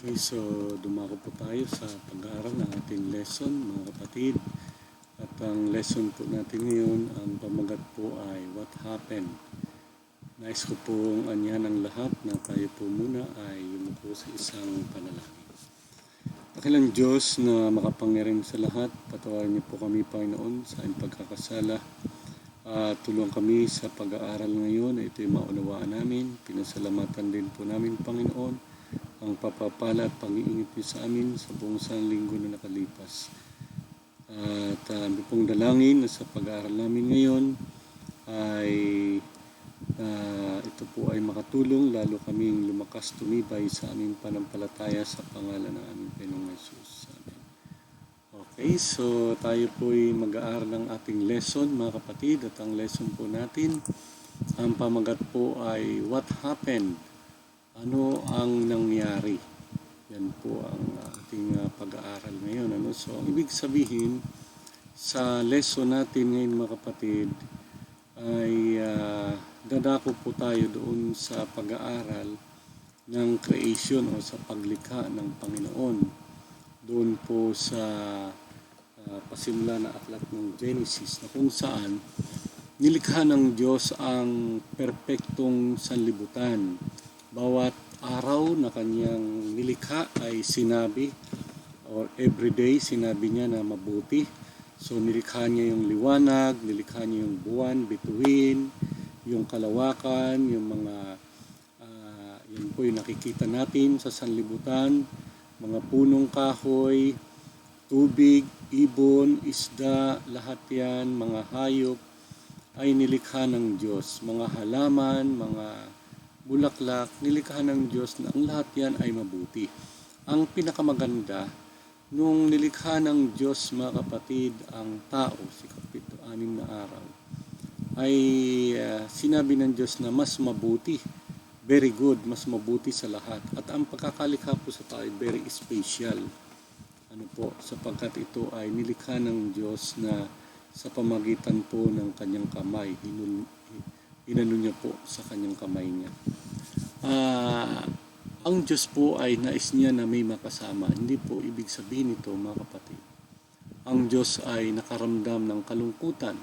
Okay, so dumako po tayo sa pag-aaral ng ating lesson, mga kapatid. At ang lesson po natin ngayon, ang pamagat po ay What Happened? Nais ko pong anyahan ang lahat na tayo po muna ay yumuko sa isang panalangin. Dakilang Diyos na makapangyarihan sa lahat, patawarin niyo po kami, Panginoon, sa aming pagkakasala. Tulungan kami sa pag-aaral ngayon, ito'y maunawaan namin. Pinasalamatan din po namin, Panginoon, ang papapala at pag-iingat niyo sa amin sa buong isang linggo na nakalipas. At aming pong dalangin na sa pag-aaral namin ngayon ay ito po ay makatulong lalo kaming lumakas tumibay sa aming panampalataya sa pangalan ng aming Panginoong Hesus. Amen. Okay, so tayo po ay mag-aaral ng ating lesson, mga kapatid, at ang lesson po natin, ang pamagat po ay What Happened? Ano ang nangyari? Yan po ang ating pag-aaral ngayon. So, ang ibig sabihin sa lesson natin ngayon, mga kapatid, ay dadako po tayo doon sa pag-aaral ng creation o sa paglikha ng Panginoon. Doon po sa pasimula na aklat ng Genesis na kung saan nilikha ng Diyos ang perpektong sanlibutan. Bawat araw na kanyang nilikha ay sinabi, or everyday sinabi niya na mabuti. So nilikha niya yung liwanag, nilikha niya yung buwan, bituin, yung kalawakan, yung mga, yun po yung nakikita natin sa sanlibutan, mga punong kahoy, tubig, ibon, isda, lahat yan, mga hayop, ay nilikha ng Diyos. Mga halaman, mga bulaklak, nilikha ng Diyos na ang lahat yan ay mabuti. Ang pinakamaganda, nung nilikha ng Diyos, mga kapatid, ang tao, si kapito 6 na araw, ay sinabi ng Diyos na mas mabuti, very good, mas mabuti sa lahat. At ang pagkakalikha po sa tao ay very special. Ano po, sapagkat ito ay nilikha ng Diyos na sa pamagitan po ng kanyang kamay, inano niya po sa kanyang kamay niya. Ang Diyos po ay nais niya na may makasama. Hindi po ibig sabihin ito, mga kapatid. Ang Diyos ay nakaramdam ng kalungkutan.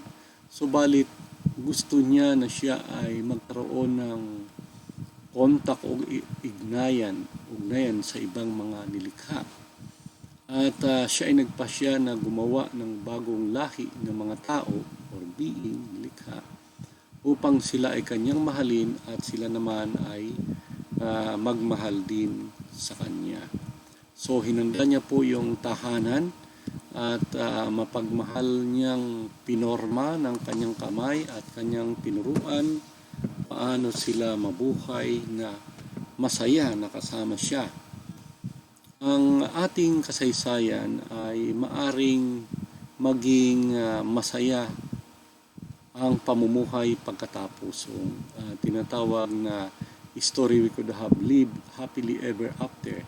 Subalit, gusto niya na siya ay magkaroon ng kontak o ugnayan sa ibang mga nilikha. At siya ay nagpasya na gumawa ng bagong lahi ng mga tao or being, nilikha, upang sila ay kanyang mahalin at sila naman ay magmahal din sa kanya. So hinanda niya po yung tahanan at mapagmahal niyang pinorma ng kanyang kamay at kanyang tinuruan paano sila mabuhay na masaya na kasama siya. Ang ating kasaysayan ay maaring maging masaya ang pamumuhay pagkatapos. So, tinatawag na story we could have lived happily ever after.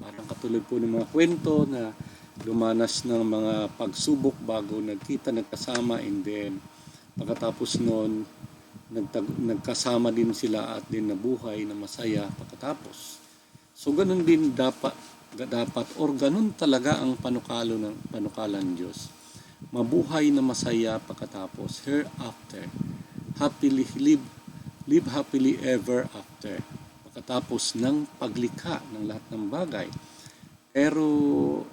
Parang katulad po ng mga kwento na dumanas ng mga pagsubok bago nagkasama, and then pagkatapos noon nagkasama din sila at din nabuhay na masaya pagkatapos. So ganun din dapat or ganun talaga ang panukalan Diyos. Mabuhay na masaya pagkatapos, hereafter, live happily ever after, pagkatapos ng paglikha ng lahat ng bagay. Pero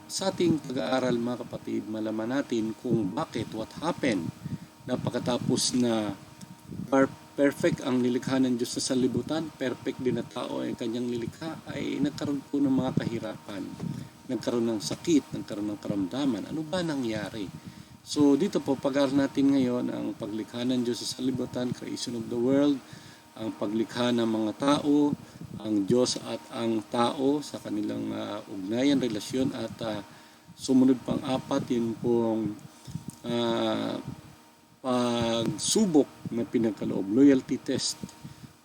sa ating pag-aaral, mga kapatid, malaman natin kung bakit, what happened, na pagkatapos na perfect ang nilikha ng Diyos sa sanlibutan, perfect din na tao ay kanyang nilikha, ay nagkaroon po ng mga kahirapan, nagkaroon ng sakit, nagkaroon ng karamdaman. Ano ba nangyari? So dito po pag-aaral natin ngayon ang paglikha ng Diyos sa sanlibutan, creation of the world, ang paglikha ng mga tao, ang Diyos at ang tao sa kanilang ugnayan, relasyon, at sumunod pang 4, yun pong pagsubok na pinagkaloob, loyalty test,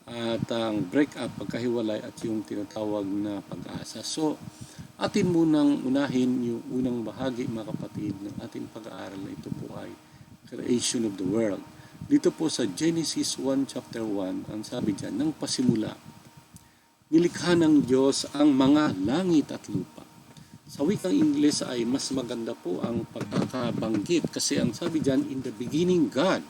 at ang break-up, pagkahiwalay, at yung tinatawag na pag-asa. So atin munang unahin yung unang bahagi, mga kapatid, ng ating pag-aaral na ito po ay creation of the world. Dito po sa Genesis 1 chapter 1, ang sabi dyan, nang pasimula, nilikha ng Diyos ang mga langit at lupa. Sa wikang Ingles ay mas maganda po ang pagkakabanggit kasi ang sabi dyan, in the beginning God.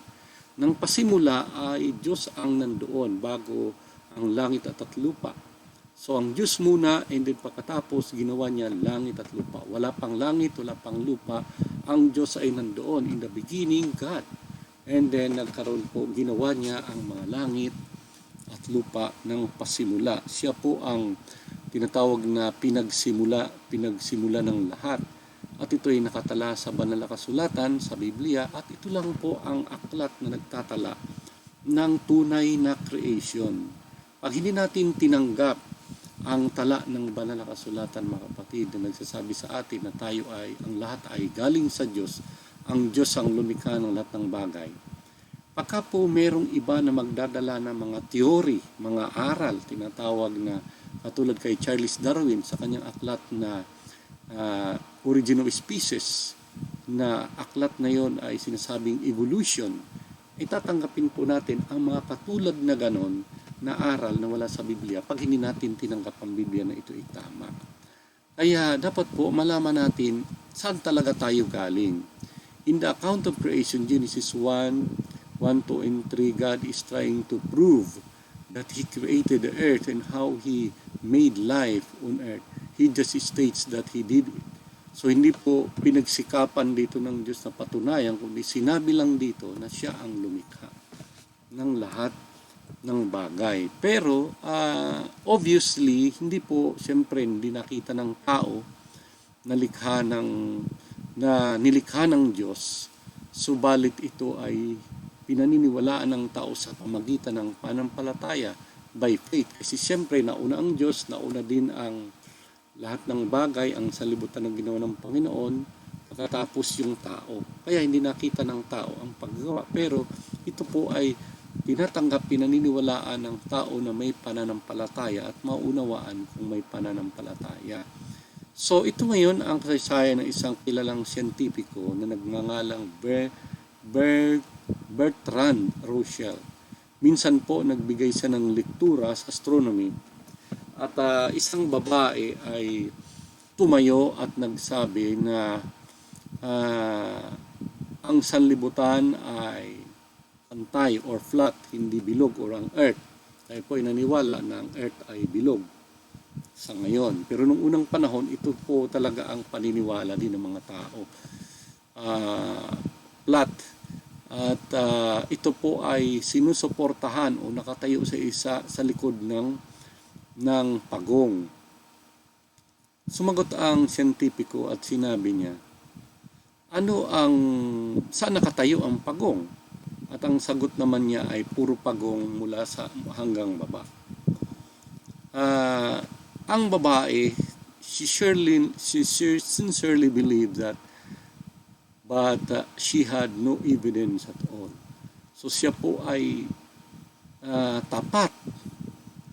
Nang pasimula ay Diyos ang nandoon bago ang langit at lupa. So ang Diyos muna and then pagkatapos ginawa niya langit at lupa. Wala pang langit, wala pang lupa. Ang Diyos ay nandoon, in the beginning God. And then nagkaroon po, ginawa niya ang mga langit at lupa ng pasimula. Siya po ang tinatawag na pinagsimula ng lahat. At ito ay nakatala sa banal na kasulatan sa Biblia at ito lang po ang aklat na nagtatala ng tunay na creation. Pag hindi natin tinanggap ang tala ng banal na kasulatan, mga kapatid, na nagsasabi sa atin na tayo ay, ang lahat ay galing sa Diyos, ang Diyos ang lumikha ng lahat ng bagay. Pagka po merong iba na magdadala ng mga theory, mga aral, tinatawag na katulad kay Charles Darwin sa kanyang aklat na Origin of Species, na aklat na yon ay sinasabing evolution, itatanggapin po natin ang mga katulad na ganon na aral na wala sa Biblia pag hindi natin tinanggap ang Biblia na ito ay tama. Kaya dapat po malaman natin saan talaga tayo galing. In the account of creation, Genesis 1, 2, and 3, God is trying to prove that He created the earth and how He made life on earth. He just states that He did it. So hindi po pinagsikapan dito ng Diyos na patunayan, kundi sinabi lang dito na Siya ang lumikha ng lahat ng bagay. Pero obviously, hindi po, siyempre, hindi nakita ng tao na nilikha ng Diyos. Subalit ito ay pinaniniwalaan ng tao sa pamagitan ng panampalataya by faith. Kasi siyempre, nauna ang Diyos, nauna din ang lahat ng bagay, ang salibutan ng ginawa ng Panginoon, pagkatapos yung tao. Kaya hindi nakita ng tao ang paggawa. Pero ito po ay tinatanggap, pinaniniwalaan ng tao na may pananampalataya at maunawaan kung may pananampalataya. So ito ngayon ang kasaysayan ng isang kilalang siyentipiko na nagngangalang Bertrand Russell. Minsan po nagbigay siya ng lektura sa astronomy at isang babae ay tumayo at nagsabi na ang sanlibutan ay pantay or flat, hindi bilog, or ang earth. Tayo po ay naniwala na ang earth ay bilog sa ngayon. Pero nung unang panahon, ito po talaga ang paniniwala din ng mga tao. Flat. At ito po ay sinusuportahan o nakatayo sa likod ng pagong. Sumagot ang siyentipiko at sinabi niya, saan nakatayo ang pagong? At ang sagot naman niya ay puro pagong mula sa hanggang baba. Ang babae, she sincerely believed that, but she had no evidence at all. So siya po ay tapat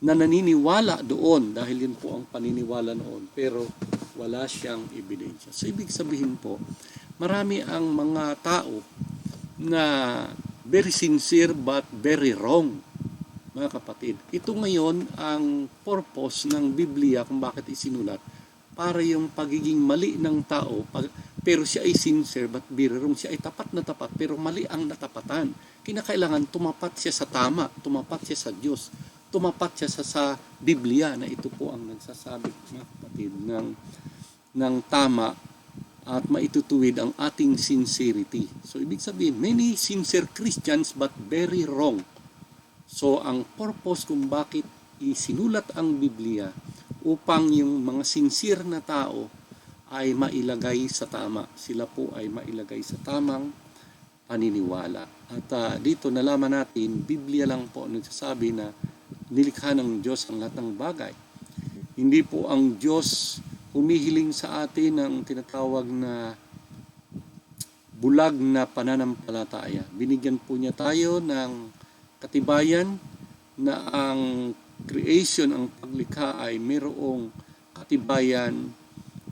na naniniwala doon dahil yun po ang paniniwala noon, pero wala siyang ebidensya. So ibig sabihin po, marami ang mga tao na very sincere but very wrong, mga kapatid. Ito ngayon ang purpose ng Biblia kung bakit isinulat, para yung pagiging mali ng tao, pero siya ay sincere but very wrong. Siya ay tapat na tapat pero mali ang natapatan. Kinakailangan tumapat siya sa tama, tumapat siya sa Diyos, tumapat siya sa Biblia na ito po ang nagsasabi, mga kapatid, ng tama at maitutuwid ang ating sincerity. So ibig sabihin, many sincere Christians but very wrong. So ang purpose kung bakit isinulat ang Biblia, upang yung mga sincere na tao ay mailagay sa tama. Sila po ay mailagay sa tamang paniniwala. At dito nalaman natin, Biblia lang po nagsasabi na nilikha ng Diyos ang lahat ng bagay. Hindi po ang Diyos humihiling sa atin ng tinatawag na bulag na pananampalataya. Binigyan po niya tayo ng katibayan na ang creation, ang paglikha ay mayroong katibayan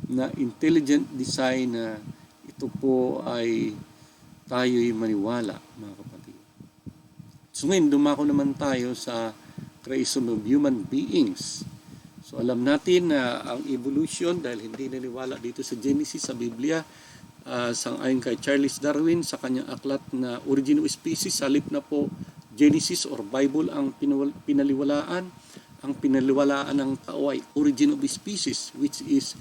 na intelligent design na ito po ay tayo'y maniwala, mga kapatid. So ngayon, dumako naman tayo sa creation of human beings. So alam natin na ang evolution, dahil hindi naniwala dito sa Genesis sa Biblia, sang-ayon kay Charles Darwin sa kanyang aklat na Origin of Species, halip na po Genesis or Bible ang pinaliwalaan. Ang pinaliwalaan ng tao ay Origin of Species, which was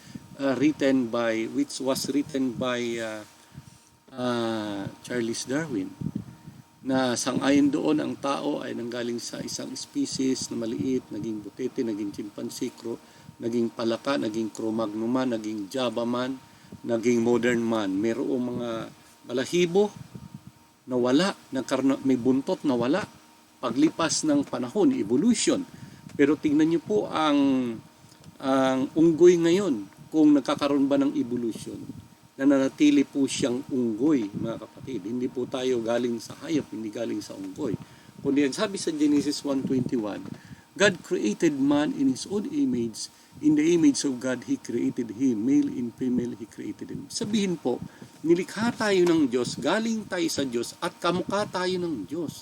written by Charles Darwin, na sang-ayon doon ang tao ay nanggaling sa isang species na maliit, naging butete, naging chimpanzee, naging palaka, naging Cro-Magnon man, naging Java man, naging modern man. Mayroong mga balahibo na wala, may buntot na wala. Paglipas ng panahon, evolution. Pero tingnan niyo po ang unggoy ngayon, kung nagkakaroon ba ng evolution, nananatili po siyang unggoy, mga kapatid. Hindi po tayo galing sa hayop, hindi galing sa unggoy. Kundi ang sabi sa Genesis 1:21, God created man in His own image. In the image of God, He created him. Male and female, He created him. Sabihin po, nilikha tayo ng Diyos, galing tayo sa Diyos, at kamukha tayo ng Diyos.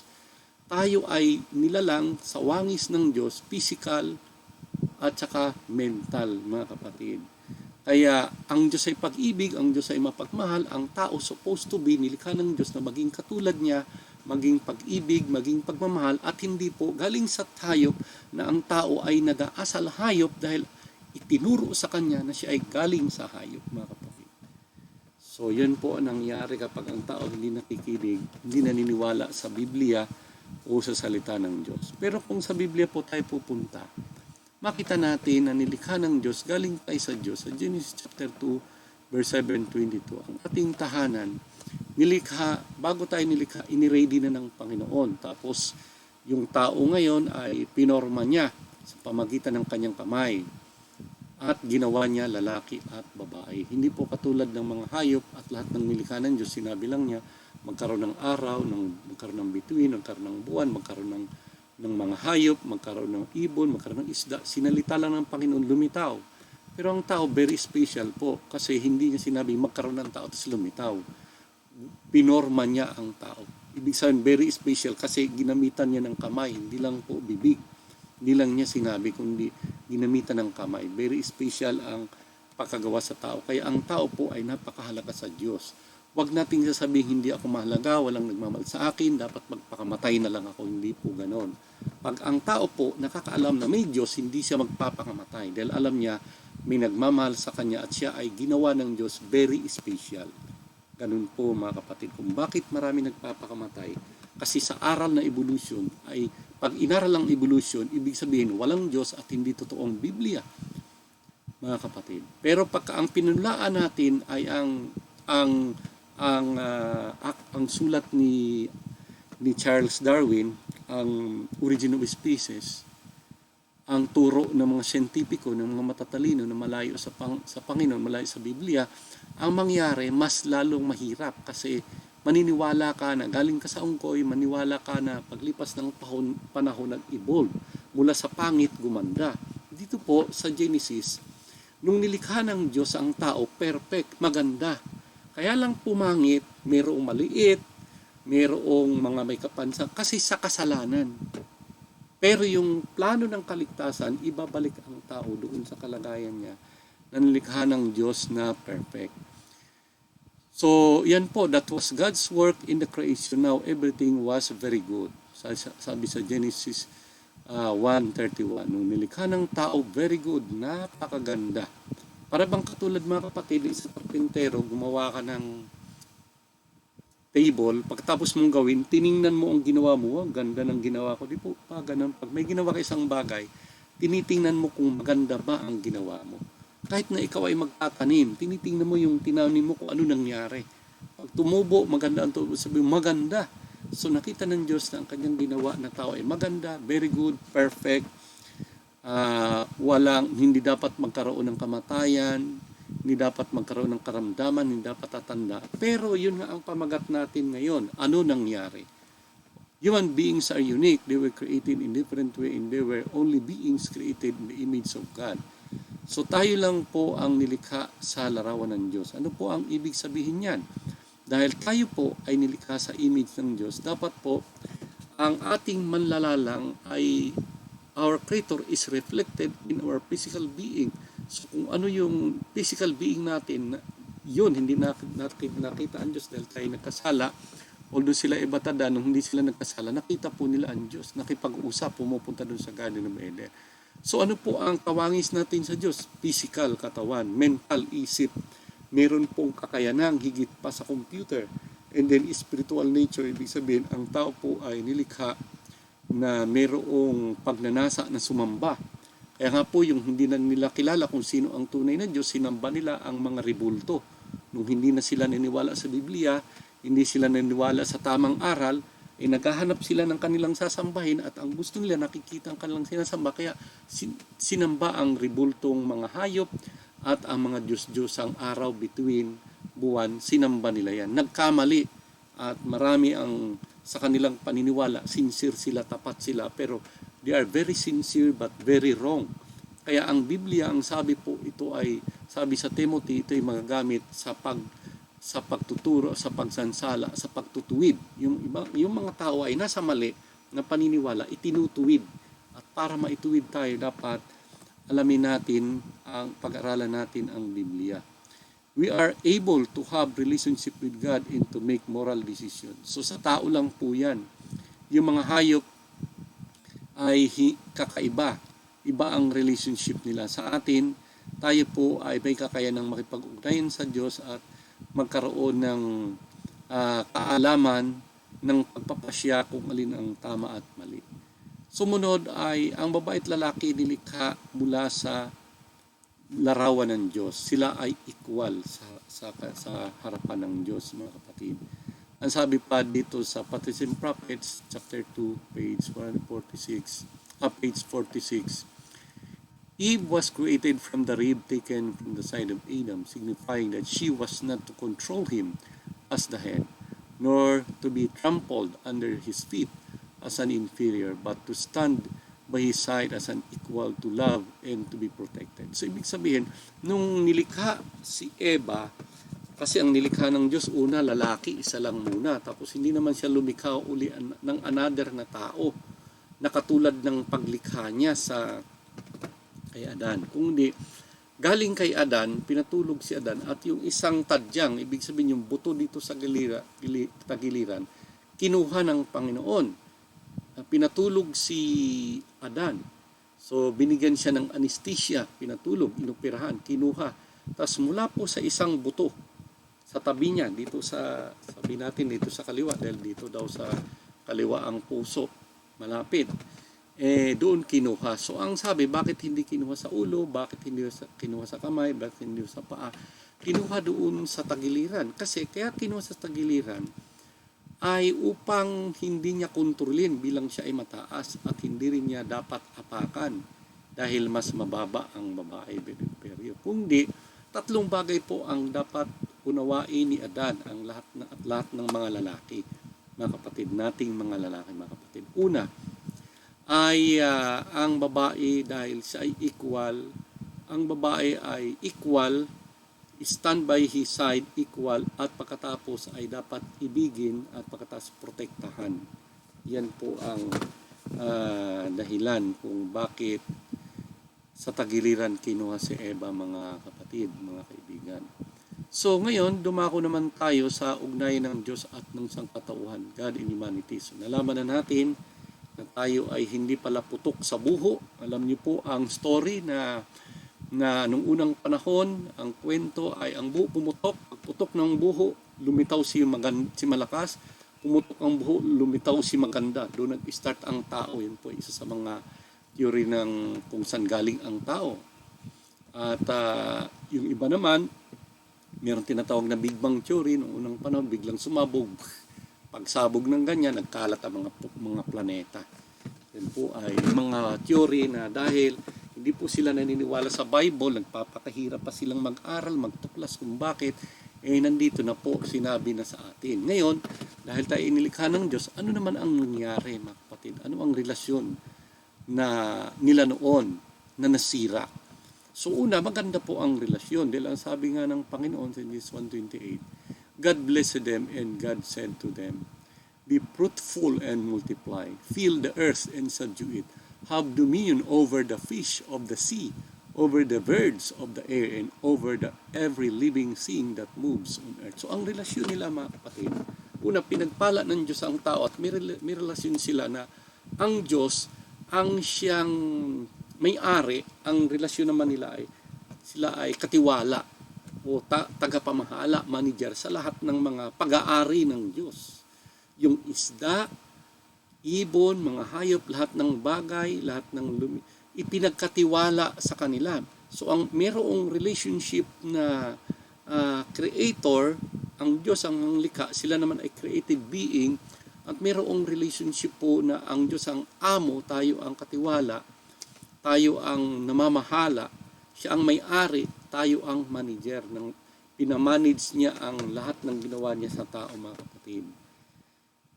Tayo ay nilalang sa wangis ng Diyos, physical at saka mental, mga kapatid. Kaya ang Diyos ay pag-ibig, ang Diyos ay mapagmahal, ang tao supposed to be nilikha ng Diyos na maging katulad niya, maging pag-ibig, maging pagmamahal, at hindi po galing sa hayop na ang tao ay nag-aasal hayop dahil itinuro sa kanya na siya ay galing sa hayop, mga kapatid. So yan po ang nangyari kapag ang tao hindi nakikinig, hindi naniniwala sa Biblia o sa salita ng Diyos. Pero kung sa Biblia po tayo pupunta, makita natin na nilikha ng Diyos, galing tayo sa Diyos. Sa Genesis chapter 2, verse 7:22, ang ating tahanan, nilikha, bago tayo nilikha, iniready na ng Panginoon. Tapos, yung tao ngayon ay pinorma niya sa pamagitan ng kanyang kamay. At ginawa niya lalaki at babae. Hindi po katulad ng mga hayop at lahat ng nilikha ng Diyos, sinabi lang niya, magkaroon ng araw, magkaroon ng bituin, magkaroon ng buwan, magkaroon ng mga hayop, magkaroon ng ibon, magkaroon ng isda. Sinalita lang ng Panginoon, lumitaw. Pero ang tao, very special po. Kasi hindi niya sinabi, magkaroon ng tao, tapos lumitaw. Pinorma niya ang tao. Ibig sabihin, very special kasi ginamitan niya ng kamay, hindi lang po bibig. Hindi lang niya sinabi, kundi ginamitan ng kamay. Very special ang pagkagawa sa tao. Kaya ang tao po ay napakahalaga sa Diyos. Huwag nating sasabihin, hindi ako mahalaga, walang nagmamahal sa akin, dapat magpakamatay na lang ako. Hindi po ganon. Pag ang tao po nakakaalam na may Diyos, hindi siya magpapakamatay. Dahil alam niya, may nagmamahal sa kanya at siya ay ginawa ng Diyos very special. Ganun po, mga kapatid. Kung bakit marami nagpapakamatay? Kasi sa aral na evolution, ay pag inaral ang evolution, ibig sabihin walang Diyos at hindi totoong Biblia, mga kapatid. Pero pagka ang pinulaan natin ay ang sulat ni Charles Darwin, ang Origin of Species, ang turo ng mga siyentipiko, ng mga matatalino na malayo sa Panginoon, malayo sa Biblia, ang mangyari mas lalong mahirap kasi maniniwala ka na galing ka sa unggoy, maniwala ka na paglipas ng panahon nag-evolve mula sa pangit gumanda. Dito po sa Genesis, nung nilikha ng Diyos ang tao, perfect, maganda. Kaya lang pumangit, mayroong maliit, mayroong mga may kapansan kasi sa kasalanan. Pero yung plano ng kaligtasan, ibabalik ang tao doon sa kalagayan niya na nilikha ng Diyos na perfect. So, yan po, that was God's work in the creation. Now, everything was very good. Sabi sa Genesis 1:31, nung nilikha ng tao, very good, napakaganda. Para bang katulad, mga kapatid, sa karpintero, gumawa ka ng table, pagkatapos mong gawin, tiningnan mo ang ginawa mo, ang ganda ng ginawa ko. Di po pa ganun. Pag may ginawa ka isang bagay, tinitingnan mo kung maganda ba ang ginawa mo. Kahit na ikaw ay magtatanim, tinitingnan mo yung tinanim mo kung ano nangyari. Pag tumubo, maganda ang tubo, sabi mo, maganda. So nakita ng Diyos na ang kanyang ginawa na tao ay maganda, very good, perfect. Hindi dapat magkaroon ng kamatayan, hindi dapat magkaroon ng karamdaman, hindi dapat tatanda. Pero yun nga ang pamagat natin ngayon. Ano nangyari? Human beings are unique. They were created in different way and they were only beings created in the image of God. So tayo lang po ang nilikha sa larawan ng Diyos. Ano po ang ibig sabihin niyan? Dahil tayo po ay nilikha sa image ng Diyos, dapat po ang ating manlalalang ay our Creator is reflected in our physical being. So kung ano yung physical being natin, yun, hindi nakita ang Diyos dahil tayo nagkasala. Although sila ay batada, nung hindi sila nagkasala, nakita po nila ang Diyos. Nakipag-usap, pumupunta doon sa Garden of Eden. So ano po ang kawangis natin sa Diyos? Physical, katawan, mental, isip. Meron pong kakayanang higit pa sa computer. And then spiritual nature, ibig sabihin, ang tao po ay nilikha na mayroong pagnanasa na sumamba. Kaya nga po yung hindi na nila kilala kung sino ang tunay na Diyos, sinamba nila ang mga ribulto. Nung hindi na sila naniniwala sa Biblia, hindi sila naniniwala sa tamang aral, naghahanap sila ng kanilang sasambahin at ang gusto nila nakikita ang kanilang sinasamba. Kaya sinamba ang ribultong mga hayop at ang mga Diyos-Diyosang araw between buwan, sinamba nila yan. Nagkamali at marami ang sa kanilang paniniwala, sincere sila, tapat sila, pero they are very sincere but very wrong. Kaya ang Biblia, ang sabi po, ito ay, sabi sa Timothy, ito ay magagamit sa pagtuturo, sa pagsansala, sa pagtutuwid. Yung mga tao ay nasa mali na paniniwala, itinutuwid. At para maituwid tayo, dapat alamin natin, pag-aralan natin ang Biblia. We are able to have relationship with God and to make moral decisions. So sa tao lang po yan. Yung mga hayop ay kakaiba. Iba ang relationship nila. Sa atin, tayo po ay may kakayanang makipag-ugnayan sa Diyos at magkaroon ng kaalaman ng pagpapasya kung alin ang tama at mali. Sumunod ay ang babae at lalaki nilikha mula sa larawan ng Diyos. Sila ay equal sa harapan ng Diyos, mga kapatid. Ang sabi pa dito sa Patriarchs and Prophets, chapter 2, page 146, page 46, Eve was created from the rib taken from the side of Adam, signifying that she was not to control him as the head, nor to be trampled under his feet as an inferior, but to stand by his side as an equal to love and to be protected. So ibig sabihin, nung nilikha si Eva, kasi ang nilikha ng Diyos, una, lalaki, isa lang muna. Tapos hindi naman siya lumikha uli ng another na tao na katulad ng paglikha niya kay Adan. Kung di, galing kay Adan, pinatulog si Adan at yung isang tadyang, ibig sabihin yung buto dito sa tagiliran, kinuha ng Panginoon. Pinatulog si Adan. So binigyan siya ng anesthesia, pinatulog, inoperahan, kinuha. Tapos mula po sa isang buto, sa tabi niya, dito sabi natin dito sa kaliwa, dahil dito daw sa kaliwa ang puso, malapit. Doon kinuha. So ang sabi, bakit hindi kinuha sa ulo, bakit hindi kinuha sa kamay, bakit hindi sa paa? Kinuha doon sa tagiliran. Kasi kaya kinuha sa tagiliran, ay upang hindi niya kontrolin bilang siya ay mataas at hindi rin niya dapat apakan dahil mas mababa ang babae pero kundi tatlong bagay po ang dapat unawain ni Adan ang lahat ng mga lalaki, mga kapatid nating mga lalaki, mga kapatid. Una ay ang babae, dahil siya ay equal, ang babae ay equal, stand by his side, equal, at pagkatapos ay dapat ibigin at pagkatapos protektahan. Yan po ang dahilan kung bakit sa tagiliran kinuha si Eva, mga kapatid, mga kaibigan. So ngayon, dumako naman tayo sa ugnayan ng Diyos at ng sangkatauhan, God and humanity. So nalaman na natin na tayo ay hindi pala putok sa buho. Alam niyo po ang story na nung unang panahon, ang kwento ay ang buho pumutok. Pagputok ng buho, lumitaw si malakas. Pumutok ang buho, lumitaw si maganda. Doon nag-start ang tao. Yun po isa sa mga theory ng kung saan galing ang tao. At yung iba naman, mayroon tinatawag na Big Bang theory. Noong unang panahon, biglang sumabog. Pagsabog ng ganyan, nagkalat ang mga planeta. Yan po ay mga theory na dahil hindi po sila naniniwala sa Bible, nagpapakahirap pa silang mag-aral, magtuklas kung bakit, nandito na po, sinabi na sa atin. Ngayon, dahil tayo inilikha ng Diyos, ano naman ang nangyari, mga kapatid? Ano ang relasyon na nila noon na nasira? So una, maganda po ang relasyon. Dahil ang sabi nga ng Panginoon sa Genesis 1:28, God blessed them and God said to them, be fruitful and multiply, fill the earth and subdue it. have dominion over the fish of the sea, over the birds of the air, and over every living thing that moves on earth. So ang relasyon nila, mga kapatid, una, pinagpala ng Diyos ang tao at may relasyon sila na ang Diyos ang siyang may-ari. Ang relasyon naman nila ay sila ay katiwala o tagapamahala, manager sa lahat ng mga pag-aari ng Diyos. Yung isda, ibon, mga hayop, lahat ng bagay, lahat ng ipinagkatiwala sa kanila. So ang merong relationship na creator, ang Diyos ang likha, sila naman ay created being, at merong relationship po na ang Diyos ang amo, tayo ang katiwala, tayo ang namamahala, siya ang may-ari, tayo ang manager, pinamanage niya ang lahat ng ginawa niya sa tao, mga kapatid.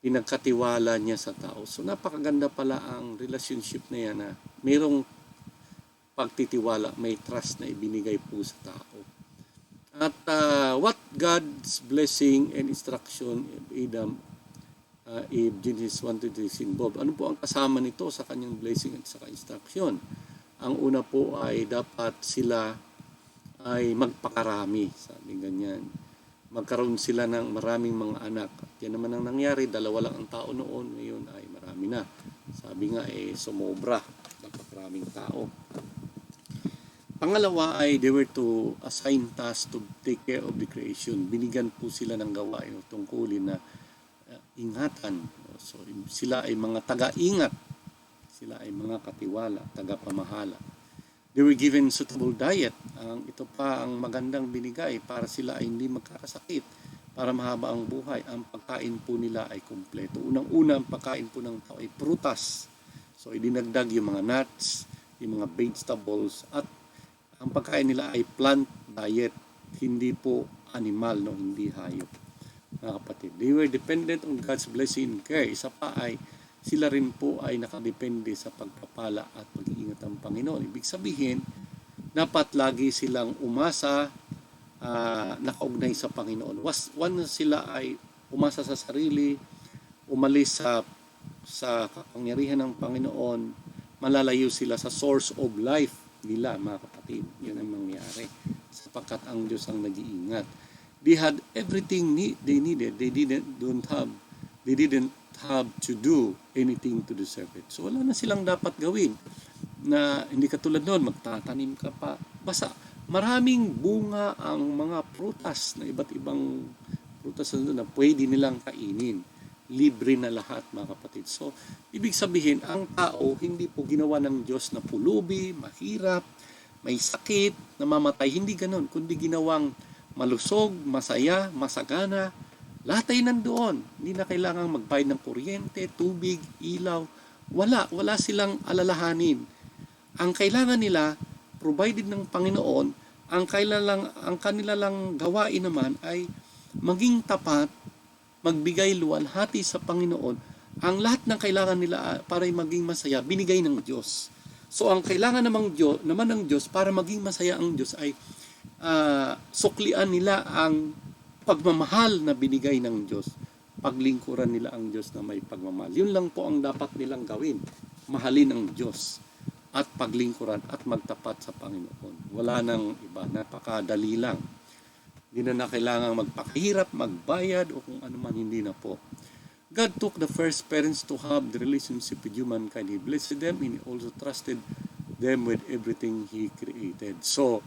Pinagkatiwala niya sa tao. So napakaganda pala ang relationship na yan, na mayroong pagtitiwala, may trust na ibinigay po sa tao. At what God's blessing and instruction if Genesis 1:3 is involved. Ano po ang kasama nito sa kanyang blessing at saka instruction? Ang una po ay dapat sila ay magpakarami, sabi ganyan. Magkaroon sila ng maraming mga anak. At yan naman ang nangyari, 2 lang ang tao noon, ngayon ay marami na. Sabi nga sumobra, napakaraming tao. Pangalawa ay they were to assign tasks to take care of the creation. Binigyan po sila ng gawain o tungkulin na ingatan. So sila ay mga taga-ingat. Sila ay mga katiwala, taga-pamahala. They were given suitable diet. Ito pa ang magandang binigay para sila ay hindi magkakasakit, para mahaba ang buhay. Ang pagkain po nila ay kumpleto. Unang-una, ang pagkain po ng tao ay prutas. So idinagdag yung mga nuts, yung mga vegetables, at ang pagkain nila ay plant diet, hindi po animal, no, hindi hayop. Mga kapatid, they were dependent on God's blessing and care. Isa pa ay sila rin po ay nakadepende sa pagpapala at pag-iingat ng Panginoon. Ibig sabihin, dapat lagi silang umasa, nakaugnay sa Panginoon. Once sila ay umasa sa sarili, umalis sa kapangyarihan ng Panginoon, malalayo sila sa source of life nila, mga kapatid. Yun ang mangyari. Sapagkat ang Diyos ang nag-iingat. They had everything they needed. They didn't have to do anything to deserve it. So wala na silang dapat gawin na hindi katulad noon, magtatanim ka pa. Basta maraming bunga ang mga prutas na iba't ibang prutas na pwede nilang kainin. Libre na lahat, mga kapatid. So ibig sabihin, ang tao hindi po ginawa ng Diyos na pulubi, mahirap, may sakit, namamatay. Hindi ganon, kundi ginawang malusog, masaya, masagana. Lahat ay nandoon. Hindi na kailangang magbayad ng kuryente, tubig, ilaw. Wala silang alalahanin. Ang kailangan nila, provided ng Panginoon, ang kanila lang gawain naman ay maging tapat, magbigay luwalhati sa Panginoon. Ang lahat ng kailangan nila para maging masaya, binigay ng Diyos. So ang kailangan naman ng Diyos para maging masaya ang Diyos ay suklian nila ang pagmamahal na binigay ng Diyos. Paglingkuran nila ang Diyos na may pagmamahal. Yun lang po ang dapat nilang gawin. Mahalin ang Diyos at paglingkuran at magtapat sa Panginoon. Wala nang iba. Napakadali lang. Hindi na kailangang magpakahirap, magbayad o kung ano man, hindi na po. God took the first parents to have the relationship with humankind. He blessed them and He also trusted them with everything He created. So,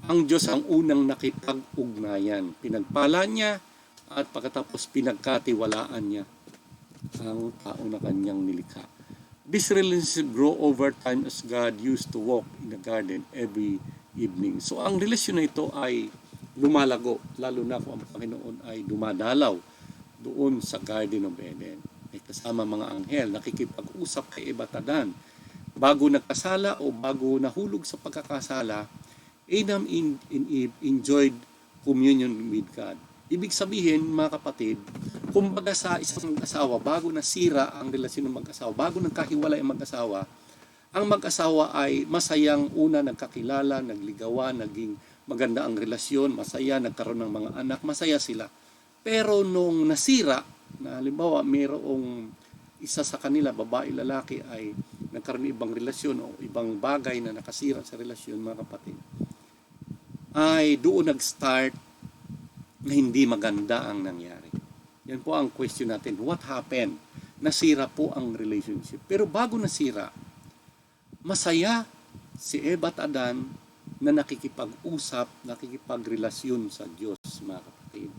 ang Diyos ang unang nakipag-ugnayan. Pinagpala niya at pagkatapos pinagkatiwalaan niya ang tao na kanyang nilikha. This relationship grow over time as God used to walk in the garden every evening. So ang relasyon na ito ay lumalago, lalo na kung ang Panginoon ay dumadalaw doon sa Garden of Eden. May kasama mga anghel, nakikipag-usap kay Ebatadan. Bago nagkasala o bago nahulog sa pagkakasala, Adam and Eve enjoyed communion with God. Ibig sabihin, mga kapatid, kumbaga sa isang mag-asawa, bago nasira ang relasyon ng mag-asawa, bago nagkahiwalay ang mag-asawa, ang mag-asawa ay masayang una nagkakilala, nagligawan, naging maganda ang relasyon, masaya, nagkaroon ng mga anak, masaya sila. Pero nung nasira, na halimbawa mayroong isa sa kanila, babae, lalaki, ay nagkaroon ng ibang relasyon o ibang bagay na nakasira sa relasyon, mga kapatid, ay doon nag-start na hindi maganda ang nangyari. Yan po ang question natin. What happened? Nasira po ang relationship. Pero bago nasira, masaya si Eva at Adan na nakikipag-usap, nakikipagrelasyon sa Diyos, mga kapatid.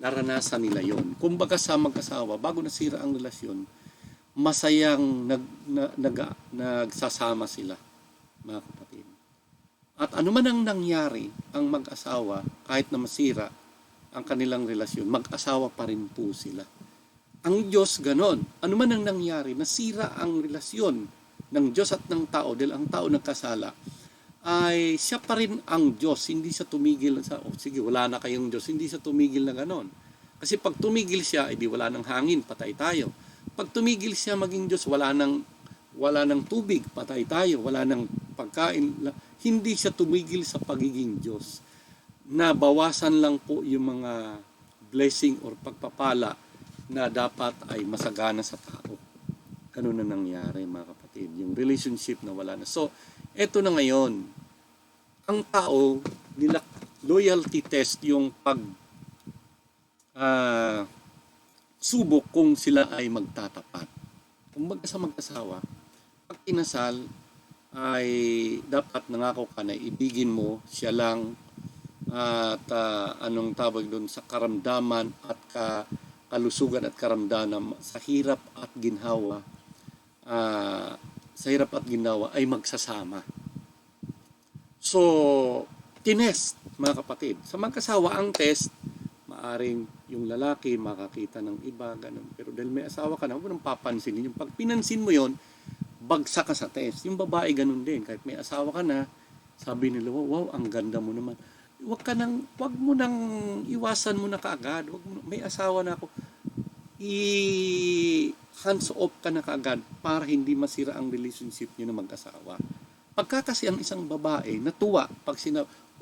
Naranasan nila yon. Kumbaga sa mag-asawa, bago nasira ang relasyon, masayang nagsasama sila, mga kapatid. At ano man ang nangyari, ang mag-asawa, kahit na masira ang kanilang relasyon, mag-asawa pa rin po sila. Ang Diyos ganon. Ano man ang nangyari, nasira ang relasyon ng Diyos at ng tao, dahil ang tao nagkasala, ay siya pa rin ang Diyos. Hindi siya tumigil sa, sige, wala na kayong Diyos. Hindi siya tumigil na ganon. Kasi pag tumigil siya, edi wala ng hangin, patay tayo. Pag tumigil siya maging Diyos, wala ng tubig, patay tayo. Wala ng pagkain. Hindi siya tumigil sa pagiging Diyos. Nabawasan lang po yung mga blessing or pagpapala na dapat ay masagana sa tao. Ganun na nangyari, mga kapatid. Yung relationship na wala na. So, eto na ngayon. Ang tao, nila loyalty test yung subok kung sila ay magtatapat. Kung sa mag-asawa, pag kinasal, ay dapat nangako ka na ibigin mo siya lang at anong tawag doon sa karamdaman at kalusugan at karamdaman sa hirap at ginhawa ay magsasama. So, tinest, mga kapatid. Sa mag-asawa, ang test, maaring yung lalaki makakita ng iba, ganun. Pero dahil may asawa ka na, huwag mo nang papansinin. Yung pag pinansin mo yon, bagsak ka sa test. Yung babae ganun din. Kahit may asawa ka na, sabi nila, wow, ang ganda mo naman. Wag mo nang iwasan mo na kaagad. May asawa na ako. Hands off ka na kaagad para hindi masira ang relationship niyo na mag-asawa. Pagka kasi ang isang babae natuwa pag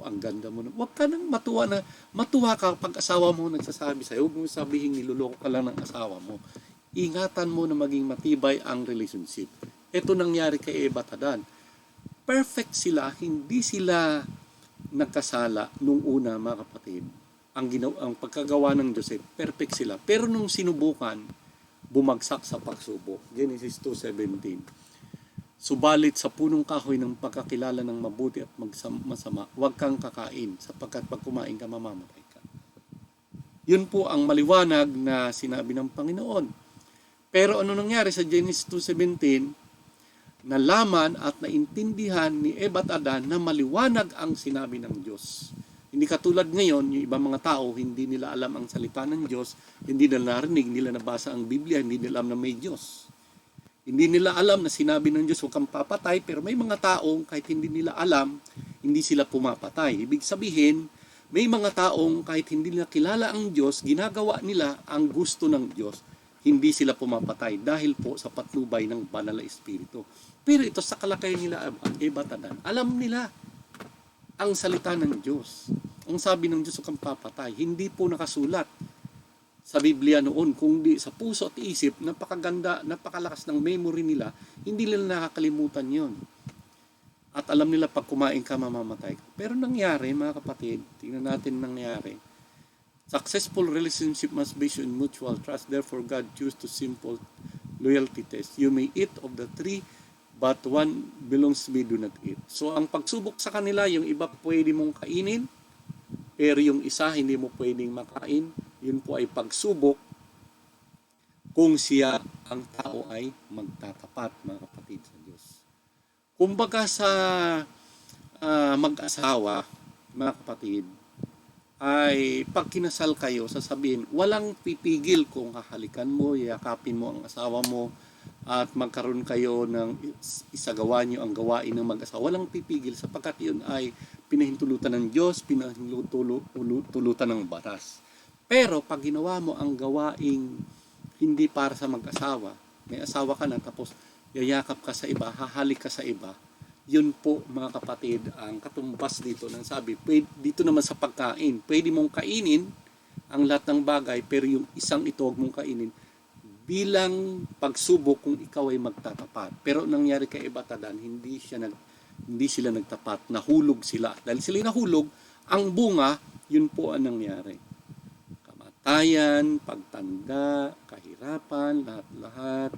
ang ganda mo na. Wag ka nang matuwa ka pag asawa mo nagsasabi sa'yo. Huwag mo sabihin niloloko ka lang ng asawa mo. Ingatan mo na maging matibay ang relationship. Ito nangyari kay Eva at Adan. Perfect sila, hindi sila nagkasala nung una, mga kapatid. Ang pagkagawa ng Diyos, perfect sila. Pero nung sinubukan, bumagsak sa pagsubok. Genesis 2:17. Subalit sa punong kahoy ng pagkakilala ng mabuti at masama, huwag kang kakain, sapagkat pag kumain ka, mamamatay ka. Yun po ang maliwanag na sinabi ng Panginoon. Pero ano nangyari sa Genesis 2:17? Nalaman at naintindihan ni Eva at Adan na maliwanag ang sinabi ng Diyos. Hindi katulad ngayon, yung ibang mga tao, hindi nila alam ang salita ng Diyos, hindi nila narinig, hindi nila nabasa ang Biblia, hindi nila alam na may Diyos. Hindi nila alam na sinabi ng Diyos, huwag kang papatay, pero may mga taong kahit hindi nila alam, hindi sila pumapatay. Ibig sabihin, may mga taong kahit hindi nila kilala ang Diyos, ginagawa nila ang gusto ng Diyos, hindi sila pumapatay dahil po sa patnubay ng banal na espiritu. Pero ito sa kalakayan nila, Eva at Adan, alam nila ang salita ng Diyos. Ang sabi ng Diyos, huwag kang papatay. Hindi po nakasulat sa Biblia noon, kundi sa puso at isip, napakaganda, napakalakas ng memory nila, hindi nila nakakalimutan yon. At alam nila pag kumain ka, mamamatay ka. Pero nangyari, mga kapatid, tingnan natin nangyari. Successful relationship must be based on mutual trust. Therefore, God chose to simple loyalty test. You may eat of the tree, but one belongs to me, do not eat. So, ang pagsubok sa kanila, yung iba pwede mong kainin, pero yung isa hindi mo pwedeng makain. Yun po ay pagsubok kung siya, ang tao ay magtatapat, mga kapatid, sa Diyos. Kumbaga sa mag-asawa, mga kapatid, ay pag kinasal kayo, sasabihin, walang pipigil kung hahalikan mo, yakapin mo ang asawa mo, at magkaroon kayo ng isagawa nyo ang gawain ng mag-asawa. Walang pipigil sapagkat yun ay pinahintulutan ng Diyos, pinahintulutan ng batas. Pero pag ginawa mo ang gawaing hindi para sa mag-asawa, may asawa ka na tapos yayakap ka sa iba, hahalik ka sa iba, yun po, mga kapatid, ang katumbas dito ng sabi, dito naman sa pagkain, pwede mong kainin ang lahat ng bagay, pero yung isang ito huwag mong kainin bilang pagsubok kung ikaw ay magtatapat. Pero nangyari kay Ebatadan, hindi sila nagtapat, nahulog sila. Dahil sila nahulog, ang bunga, yun po ang nangyari. Kamatayan, pagtanda, kahirapan, lahat-lahat,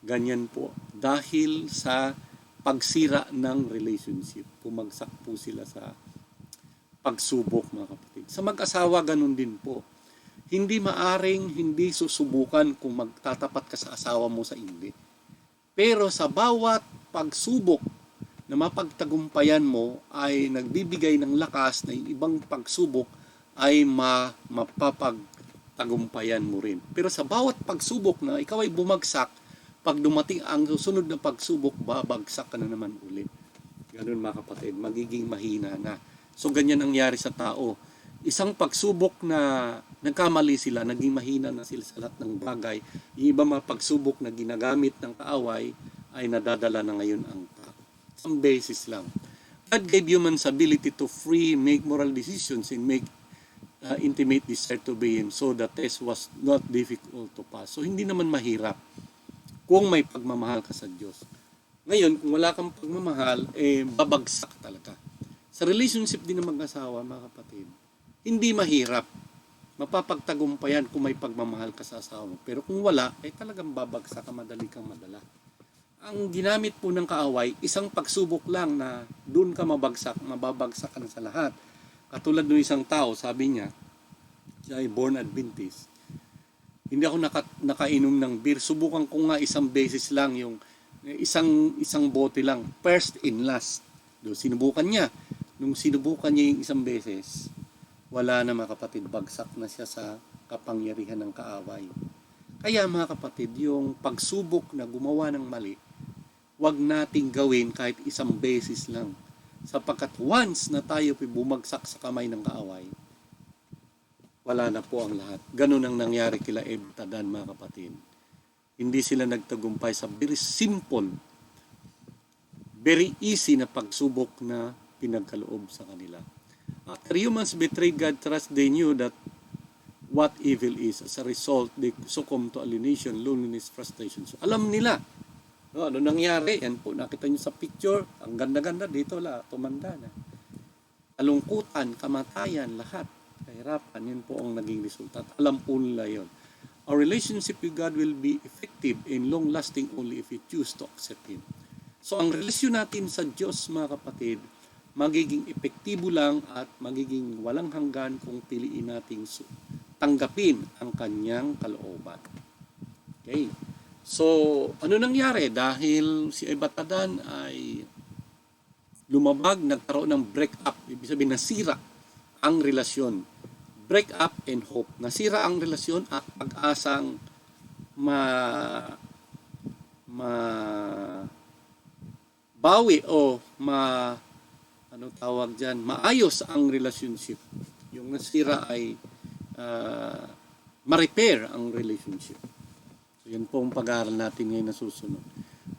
ganyan po. Dahil sa pagsira ng relationship, pumagsak po sila sa pagsubok, mga kapatid. Sa mag-asawa, ganun din po. Hindi hindi susubukan kung magtatapat ka sa asawa mo sa hindi. Pero sa bawat pagsubok na mapagtagumpayan mo ay nagbibigay ng lakas na yung ibang pagsubok ay mapapagtagumpayan mo rin. Pero sa bawat pagsubok na ikaw ay bumagsak, pag dumating ang susunod na pagsubok, babagsak ka na naman ulit. Ganun mga kapatid, magiging mahina na. So ganyan ang nangyari sa tao. Isang pagsubok na nagkamali sila, naging mahina na sila sa lahat ng bagay. Yung iba mga pagsubok na ginagamit ng kaaway ay nadadala na ngayon ang tao. Some basis lang. God gave humans ability to free, make moral decisions, and make intimate desire to obey Him. So the test was not difficult to pass. So hindi naman mahirap kung may pagmamahal ka sa Diyos. Ngayon, kung wala kang pagmamahal, babagsak talaga. Sa relationship din ng mag-asawa, mga kapatid, hindi mahirap. Mapapagtagumpayan kung may pagmamahal ka sa asawa mo. Pero kung wala, talagang babagsak ka, madali kang madala. Ang ginamit po ng kaaway, isang pagsubok lang na doon ka mababagsak ka na sa lahat. Katulad ng isang tao, sabi niya, siya ay born Adventist. Hindi ako nakainom ng beer. Subukan ko nga isang beses lang, yung isang bote lang. First and last. Doon sinubukan niya. Nung sinubukan niya yung isang beses, wala na mga kapatid, bagsak na siya sa kapangyarihan ng kaaway. Kaya mga kapatid, yung pagsubok na gumawa ng mali, wag nating gawin kahit isang beses lang. Sapagkat once na tayo bumagsak sa kamay ng kaaway, wala na po ang lahat. Ganun ang nangyari kila Ebatadan, mga kapatid. Hindi sila nagtagumpay sa very simple, very easy na pagsubok na pinagkaloob sa kanila. After humans betrayed God's trust, they knew that what evil is. As a result, they succumb to alienation, loneliness, frustration. So, alam nila. No, ano nangyari? Yan po, nakita nyo sa picture. Ang ganda-ganda dito, tumanda na. Alungkutan, kamatayan, lahat. Kahirapan, yun po ang naging resulta. Alam po nila yun. Our relationship with God will be effective and long-lasting only if we choose to accept Him. So, ang relasyon natin sa Diyos, mga kapatid, magiging epektibo lang at magiging walang hanggan kung piliin nating tanggapin ang kanyang kalooban. Okay. So, ano nangyari? Dahil si Ebatadan ay lumabag, nagkaroon ng break-up. Ibig sabihin, nasira ang relasyon. Break-up and hope. Nasira ang relasyon at pag-asang bawi o maayos ang relationship. Yung nasira ay ma-repair ang relationship. So, yan po ang pag-aaral natin ngayon na susunod.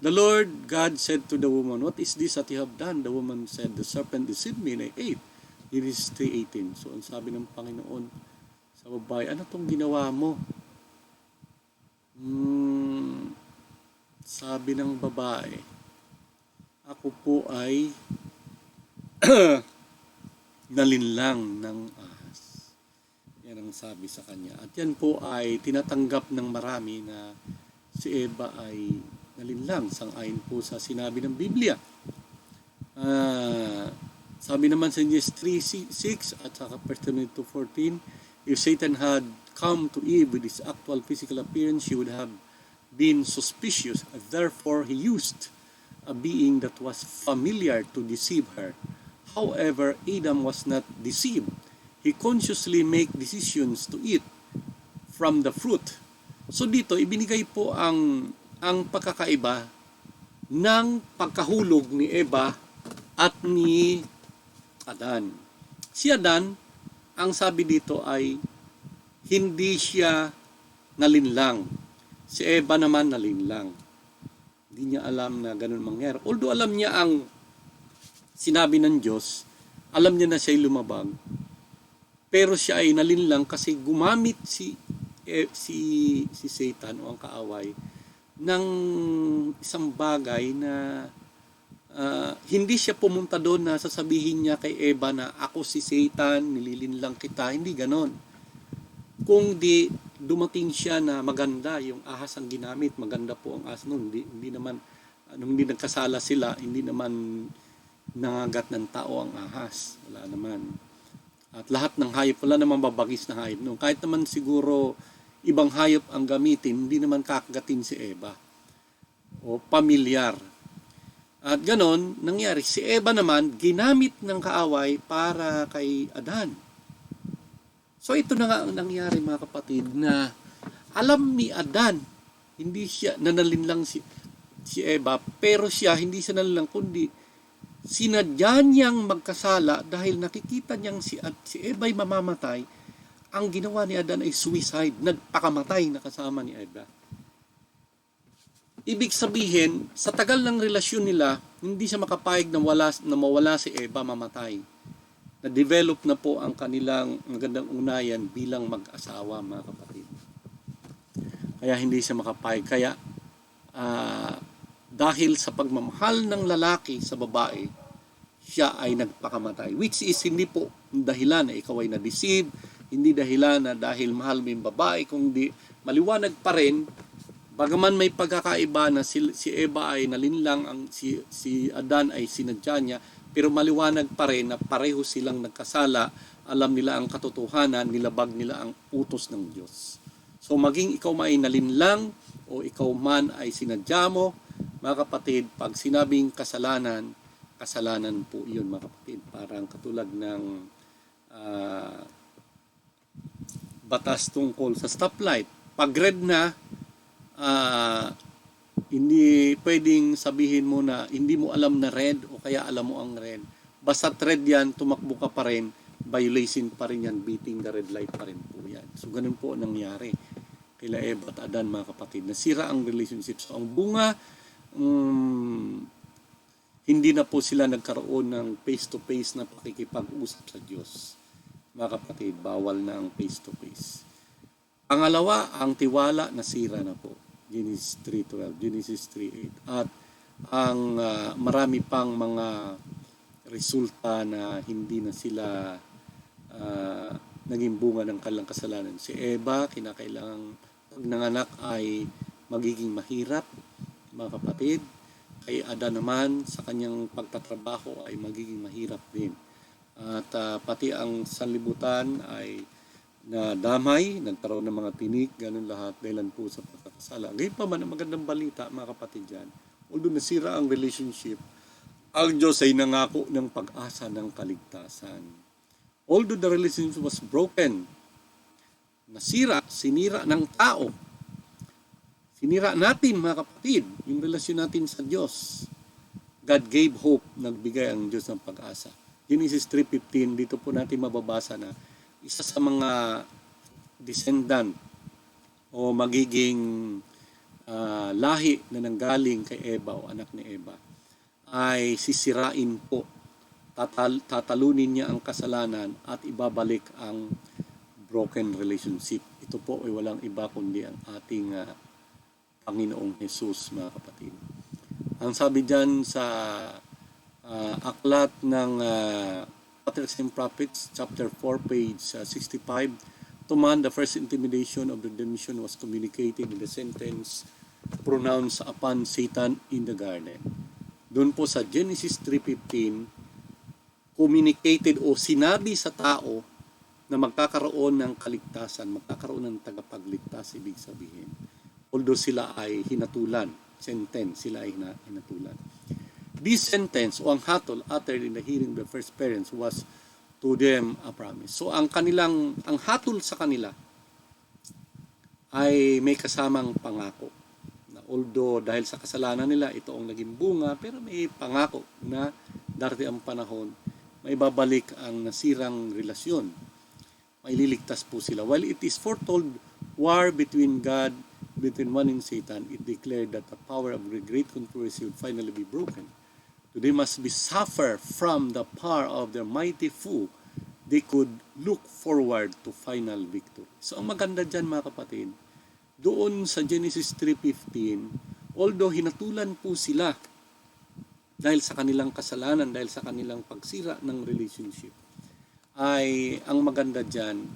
The Lord God said to the woman, "What is this that you have done?" The woman said, "The serpent deceived me and I ate." It is 3:18. So, ang sabi ng Panginoon sa babae, ano tong ginawa mo? Sabi ng babae, ako po ay nalinlang ng ahas. Yan ang sabi sa kanya. At yan po ay tinatanggap ng marami na si Eva ay nalinlang sang-ayon po sa sinabi ng Biblia. Sabi naman sa Genesis 3:6 at saka 1 Timothy 2:14, if Satan had come to Eve with his actual physical appearance, she would have been suspicious. Therefore, he used a being that was familiar to deceive her. However, Adam was not deceived. He consciously made decisions to eat from the fruit. So dito, ibinigay po ang pagkakaiba ng pagkahulog ni Eva at ni Adan. Si Adan, ang sabi dito ay hindi siya nalinlang. Si Eva naman nalinlang. Hindi niya alam na ganun mangyari. Although alam niya ang sinabi ng Diyos, alam niya na siya'y lumabag, pero siya ay nalinlang kasi gumamit si si Satan o ang kaaway ng isang bagay na hindi siya pumunta doon na sasabihin niya kay Eva na ako si Satan, nililinlang kita. Hindi ganon. Kung di dumating siya na maganda, yung ahas ang ginamit, maganda po ang ahas noon. Hindi naman, nung hindi nagkasala sila, hindi naman nangagat ng tao ang ahas. Wala naman. At lahat ng hayop, wala naman babagis na hayop noon. Kahit naman siguro ibang hayop ang gamitin, hindi naman kakagatin si Eva. O pamilyar. At ganon, nangyari. Si Eva naman, ginamit ng kaaway para kay Adan. So ito na nga ang nangyari mga kapatid na alam ni Adan, hindi siya nanalinlang si Eva, pero siya hindi siya nanalinlang kundi sinadya niyang magkasala dahil nakikita niyang si Eva ay mamamatay. Ang ginawa ni Adan ay suicide, nagpakamatay na kasama ni Eva. Ibig sabihin, sa tagal ng relasyon nila, hindi siya makapayag na mawala si Eva, mamatay. Na-develop na po ang kanilang magandang ugnayan bilang mag-asawa, mga kapatid. Kaya hindi siya makapayag. Kaya dahil sa pagmamahal ng lalaki sa babae, siya ay nagpakamatay. Which is hindi po dahilan na ikaw ay na-deceive, hindi dahilan na dahil mahal mo yung babae, kundi maliwanag pa rin. Bagaman may pagkakaiba na si Eva ay nalinlang, si Adan ay sinadya niya, pero maliwanag pa rin na pareho silang nagkasala, alam nila ang katotohanan, nilabag nila ang utos ng Diyos. So maging ikaw ay nalinlang o ikaw man ay sinadya mo, mga kapatid, pag sinabing kasalanan, kasalanan po iyon mga kapatid. Parang katulad ng batas tungkol sa stoplight. Pag red na, hindi pwedeng sabihin mo na hindi mo alam na red o kaya alam mo ang red. Basta red yan, tumakbo ka pa rin, violation pa rin yan, beating the red light pa rin po yan. So ganun po ang nangyari kila Eva at Adan mga kapatid. Nasira ang relationship. So ang bunga, hindi na po sila nagkaroon ng face-to-face na pakikipag-usap sa Diyos. Mga kapatid, bawal na ang face-to-face. Pangalawa, ang tiwala nasira na po. Genesis 3:12, Genesis 3:8. At ang marami pang mga resulta na hindi na sila naging bunga ng kanilang kasalanan. Si Eva, kinakailangang pag nanganak ay magiging mahirap, mga kapatid. Kay Adan naman, sa kanyang pagtatrabaho ay magiging mahirap din. At pati ang sanlibutan ay nadamay, nagkaroon ng mga tinik, ganun lahat, dahilan po sa pagkakasala. Ngayon pa man, ang magandang balita, mga kapatid dyan, although nasira ang relationship, ang Diyos ay nangako ng pag-asa ng kaligtasan. Although the relationship was broken, sinira ng tao, sinira natin mga kapatid, yung relasyon natin sa Diyos. God gave hope, nagbigay ang Diyos ng pag-asa. Genesis 3:15, dito po natin mababasa na isa sa mga descendant o magiging lahi na nanggaling kay Eva o anak ni Eva ay sisirain po. Tatalunin niya ang kasalanan at ibabalik ang broken relationship. Ito po ay walang iba kundi ang ating Panginoong Jesus, mga kapatid. Ang sabi dyan sa aklat ng Patriarchs and Prophets, chapter 4, page 65, to man, the first intimidation of redemption was communicated in the sentence pronounced upon Satan in the garden. Doon po sa Genesis 3:15, communicated o sinabi sa tao na magkakaroon ng kaligtasan, magkakaroon ng tagapagligtas, ibig sabihin. Although sila ay hinatulan, sentence, sila ay hinatulan. This sentence o ang hatol uttered in the hearing of the first parents was to them a promise. So ang hatol sa kanila ay may kasamang pangako. Na although dahil sa kasalanan nila ito ang naging bunga, pero may pangako na darating ang panahon, may babalik ang nasirang relasyon. May liligtas po sila. While it is foretold war between one and Satan, it declared that the power of the great controversy would finally be broken. They must be suffer from the power of their mighty foe, they could look forward to final victory. So ang maganda dyan mga kapatid, doon sa Genesis 3:15, although hinatulan po sila dahil sa kanilang kasalanan, dahil sa kanilang pagsira ng relationship, ay ang maganda dyan,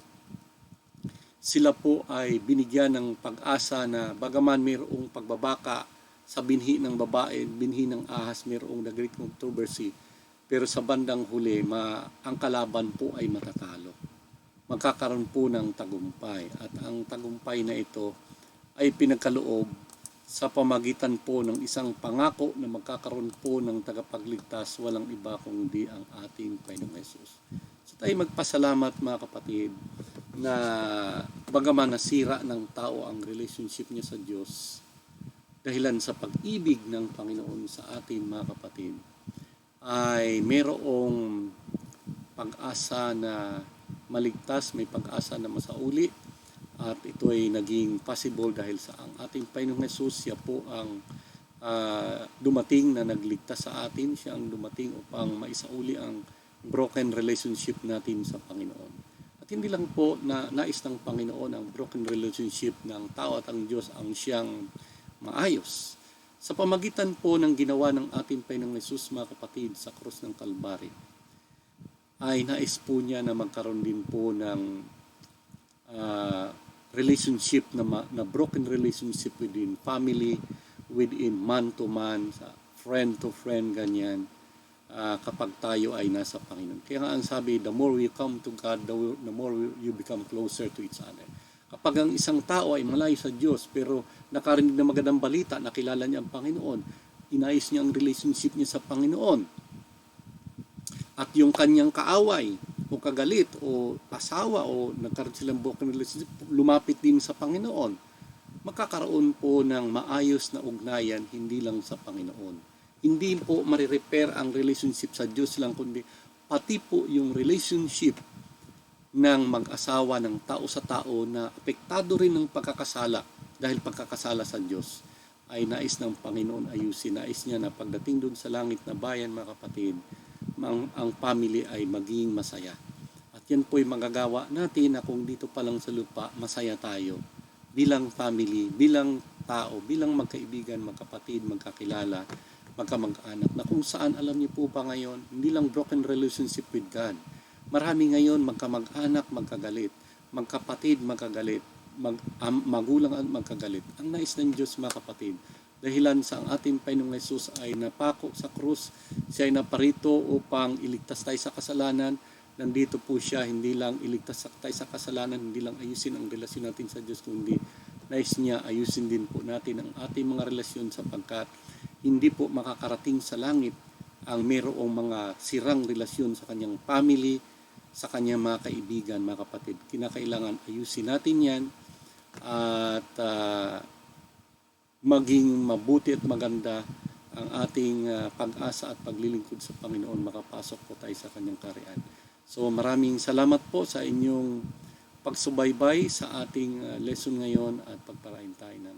sila po ay binigyan ng pag-asa na bagaman mayroong pagbabaka sa binhi ng babae, binhi ng ahas, mayroong the great controversy, pero sa bandang huli, ang kalaban po ay matatalo. Magkakaroon po ng tagumpay. At ang tagumpay na ito ay pinagkaloob sa pamagitan po ng isang pangako na magkakaroon po ng tagapagligtas, walang iba kundi ang ating Panginoong Hesus. So tayo magpasalamat mga kapatid na bagaman nasira ng tao ang relationship niya sa Diyos dahilan sa pag-ibig ng Panginoon sa atin mga kapatid, ay mayroong pag-asa na maligtas, may pag-asa na masauli, at ito ay naging possible dahil sa ang ating Panginoong Hesus. Siya po ang dumating na nagligtas sa atin, siya ang dumating upang maisauli ang broken relationship natin sa Panginoon. At hindi lang po na nais ng Panginoon ang broken relationship ng tao at ang Diyos ang siyang maayos. Sa pamagitan po ng ginawa ng ating Panginoong Hesus mga kapatid sa krus ng Kalbaryo, ay nais po niya na magkaroon din po ng relationship na broken relationship within family, within man to man, sa friend to friend, ganyan, kapag tayo ay nasa Panginoon. Kaya nga ang sabi, the more we come to God, the more you become closer to each other. Kapag ang isang tao ay malayo sa Diyos pero nakarinig ng magandang balita, nakilala niya ang Panginoon, inayos niya ang relationship niya sa Panginoon, at yung kanyang kaaway o kagalit o asawa o nagkaroon silang broken relationship, lumapit din sa Panginoon, magkakaroon po ng maayos na ugnayan hindi lang sa Panginoon. Hindi po marirepair ang relationship sa Diyos lang, kundi pati po yung relationship ng mag-asawa, ng tao sa tao na apektado rin ng pagkakasala dahil pagkakasala sa Diyos, ay nais ng Panginoon ayusin. Nais niya na pagdating doon sa langit na bayan mga kapatid, ang family ay maging masaya. At yan po'y magagawa natin na kung dito pa lang sa lupa, masaya tayo bilang family, bilang tao, bilang magkaibigan, magkapatid, magkakilala, magkamag-anak, na kung saan, alam niyo po ba ngayon, hindi lang broken relationship with God. Marami ngayon magkamag-anak, magkagalit, magkapatid, magkagalit, magulang at magkagalit. Ang nais ng Diyos mga kapatid, dahilan sa ang ating Panginoong Hesus ay napako sa krus, siya ay naparito upang iligtas tayo sa kasalanan. Nandito po siya, hindi lang iligtas tayo sa kasalanan, hindi lang ayusin ang relasyon natin sa Diyos, kundi nais niya ayusin din po natin ang ating mga relasyon, sapagkat hindi po makakarating sa langit ang mayroong mga sirang relasyon sa kanyang family, sa kanyang mga kaibigan, mga kapatid. Kinakailangan ayusin natin yan at maging mabuti at maganda ang ating pag-asa at paglilingkod sa Panginoon, makapasok po tayo sa kanyang kaharian. So maraming salamat po sa inyong pagsubaybay sa ating lesson ngayon, at pagparain tayo ng